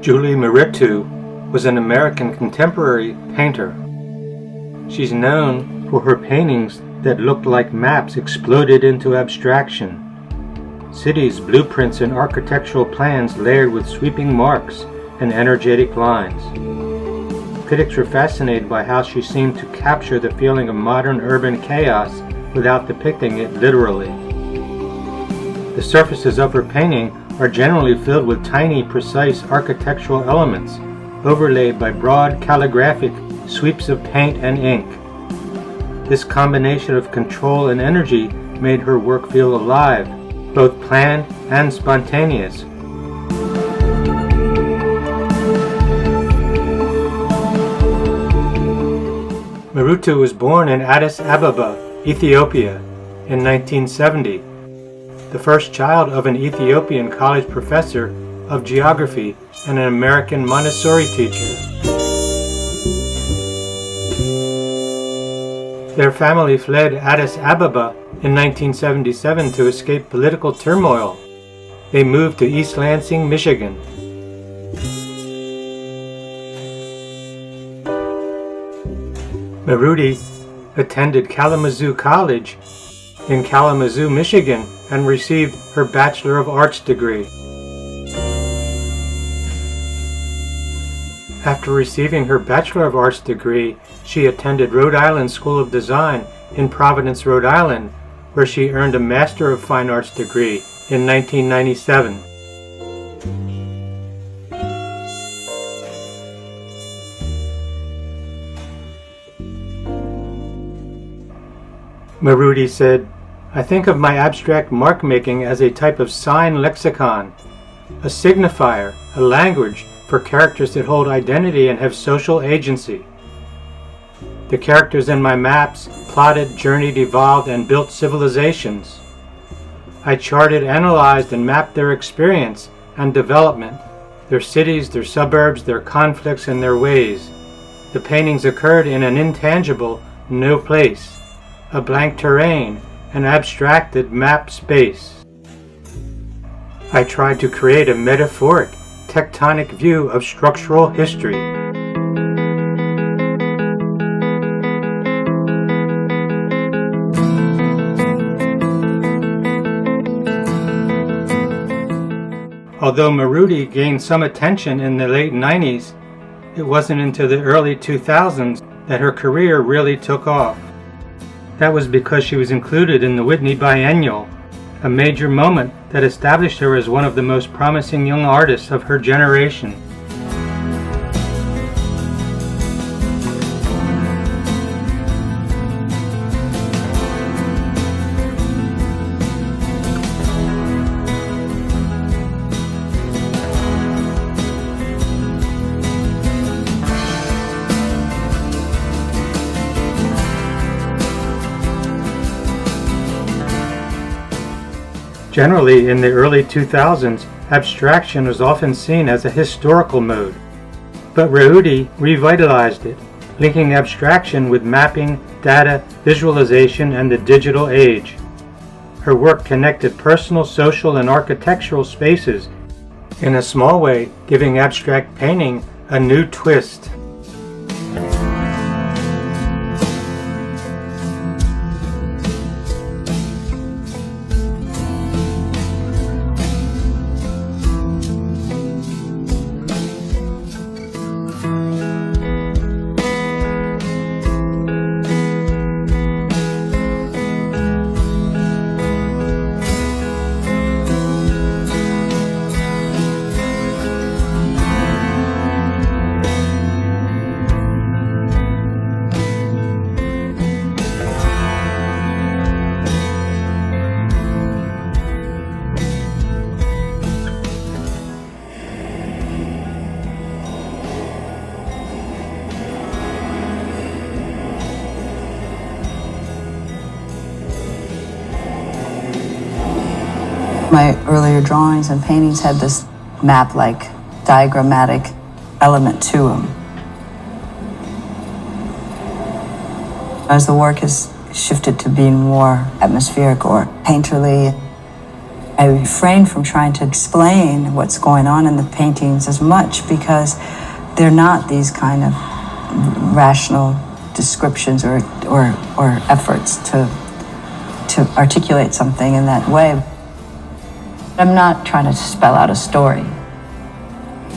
Julie Mehretu was an American contemporary painter. She's known for her paintings that looked like maps exploded into abstraction. Cities, blueprints, and architectural plans layered with sweeping marks and energetic lines. Critics were fascinated by how she seemed to capture the feeling of modern urban chaos without depicting it literally. The surfaces of her painting are generally filled with tiny, precise architectural elements, overlaid by broad calligraphic sweeps of paint and ink. This combination of control and energy made her work feel alive, both planned and spontaneous. Mehretu was born in Addis Ababa, Ethiopia, in 1970, the first child of an Ethiopian college professor of geography and an American Montessori teacher. Their family fled Addis Ababa in 1977 to escape political turmoil. They moved to East Lansing, Michigan. Mehretu attended Kalamazoo College in Kalamazoo, Michigan, and received her Bachelor of Arts degree. After receiving her Bachelor of Arts degree, she attended Rhode Island School of Design in Providence, Rhode Island, where she earned a Master of Fine Arts degree in 1997. Mehretu said, "I think of my abstract mark-making as a type of sign lexicon, a signifier, a language for characters that hold identity and have social agency. The characters in my maps plotted, journeyed, evolved, and built civilizations. I charted, analyzed, and mapped their experience and development, their cities, their suburbs, their conflicts, and their ways. The paintings occurred in an intangible no place, a blank terrain, an abstracted map space. I tried to create a metaphoric, tectonic view of structural history." Although Mehretu gained some attention in the late 90s, it wasn't until the early 2000s that her career really took off. That was because she was included in the Whitney Biennial, a major moment that established her as one of the most promising young artists of her generation. Generally, in the early 2000s, abstraction was often seen as a historical mode, but Mehretu revitalized it, linking abstraction with mapping, data, visualization, and the digital age. Her work connected personal, social, and architectural spaces, in a small way giving abstract painting a new twist. My earlier drawings and paintings had this map-like, diagrammatic element to them. As the work has shifted to being more atmospheric or painterly, I refrain from trying to explain what's going on in the paintings as much because they're not these kind of rational descriptions or efforts to articulate something in that way. I'm not trying to spell out a story.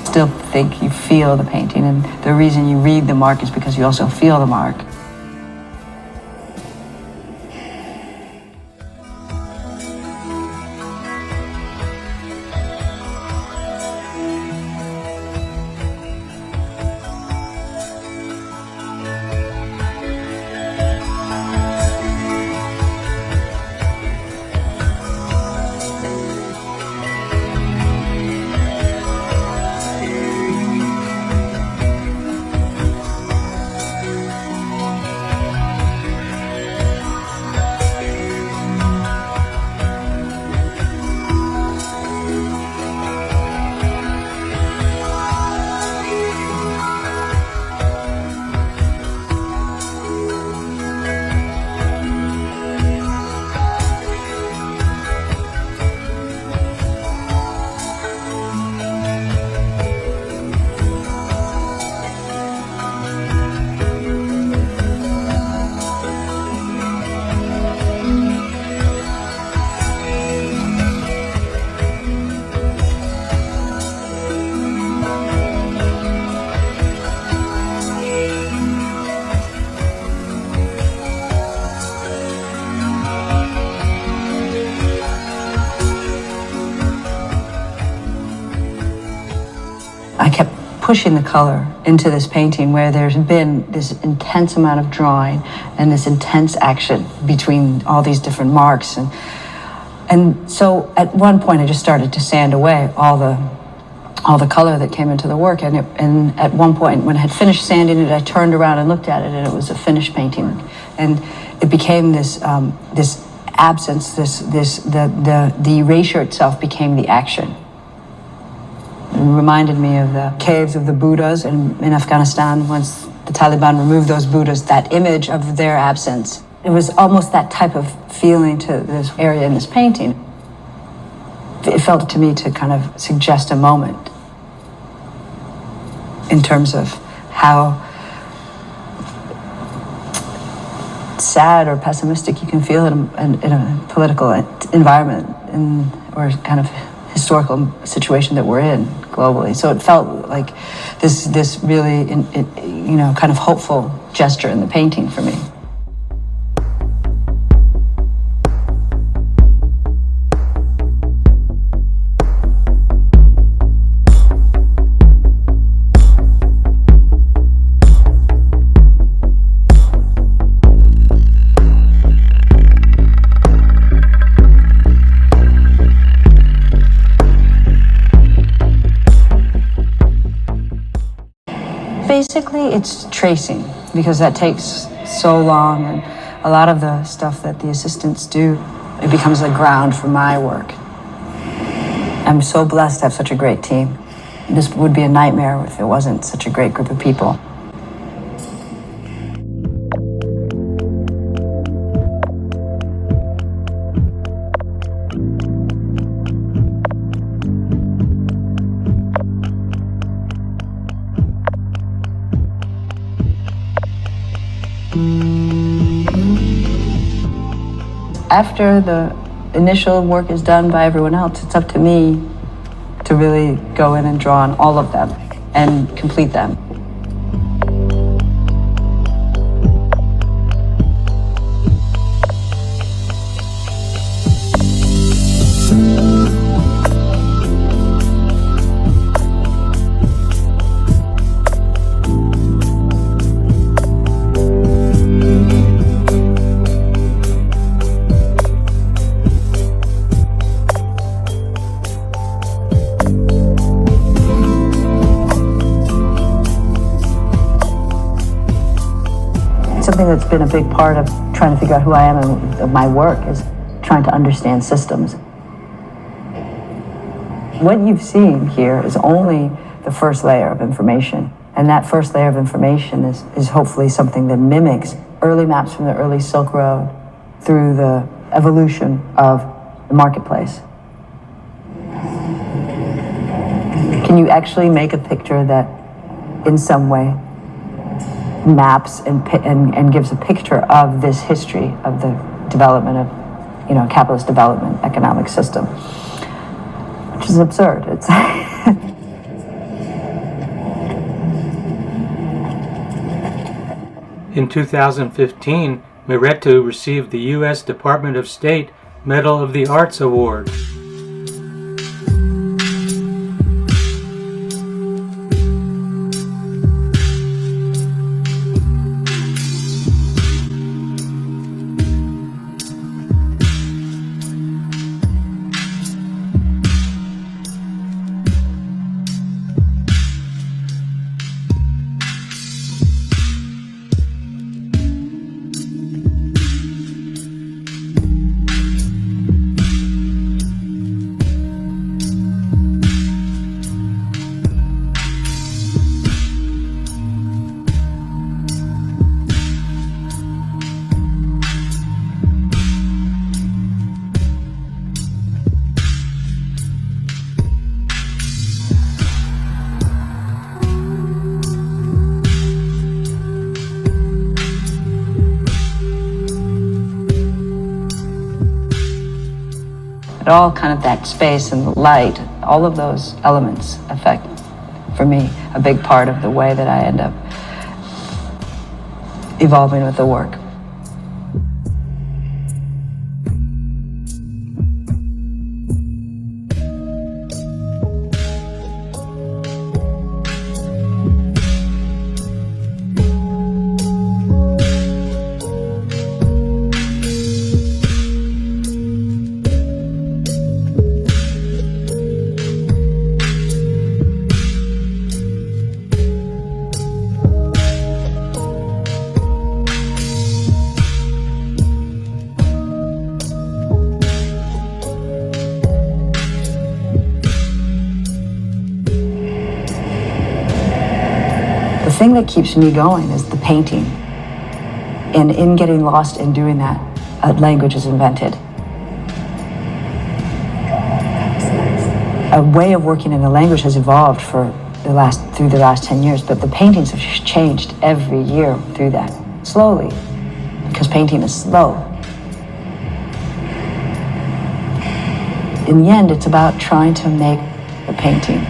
Still think you feel the painting, and the reason you read the mark is because you also feel the mark. I kept pushing the color into this painting where there's been this intense amount of drawing and this intense action between all these different marks. And so at one point I just started to sand away all the color that came into the work. And at one point when I had finished sanding it, I turned around and looked at it, and it was a finished painting. And it became this absence, the erasure itself became the action. It reminded me of the caves of the Buddhas in Afghanistan. Once the Taliban removed those Buddhas, that image of their absence. It was almost that type of feeling to this area in this painting. It felt to me to kind of suggest a moment in terms of how sad or pessimistic you can feel in a political environment or kind of historical situation that we're in globally. So it felt like this really, kind of hopeful gesture in the painting for me. Basically, it's tracing, because that takes so long, and a lot of the stuff that the assistants do, it becomes the ground for my work. I'm so blessed to have such a great team. This would be a nightmare if it wasn't such a great group of people. After the initial work is done by everyone else, it's up to me to really go in and draw on all of them and complete them. Something that's been a big part of trying to figure out who I am and of my work is trying to understand systems. What you've seen here is only the first layer of information, and that first layer of information is hopefully something that mimics early maps from the early Silk Road through the evolution of the marketplace Can you actually make a picture that in some way maps and gives a picture of this history of the development of, capitalist development economic system, which is absurd. It's In 2015, Mehretu received the U.S. Department of State Medal of the Arts Award. all kind of that space and the light, all of those elements affect, for me, a big part of the way that I end up evolving with the work. The thing that keeps me going is the painting. And in getting lost in doing that, a language is invented. A way of working in a language has evolved through the last 10 years, but the paintings have changed every year through that, slowly, because painting is slow. In the end, it's about trying to make the painting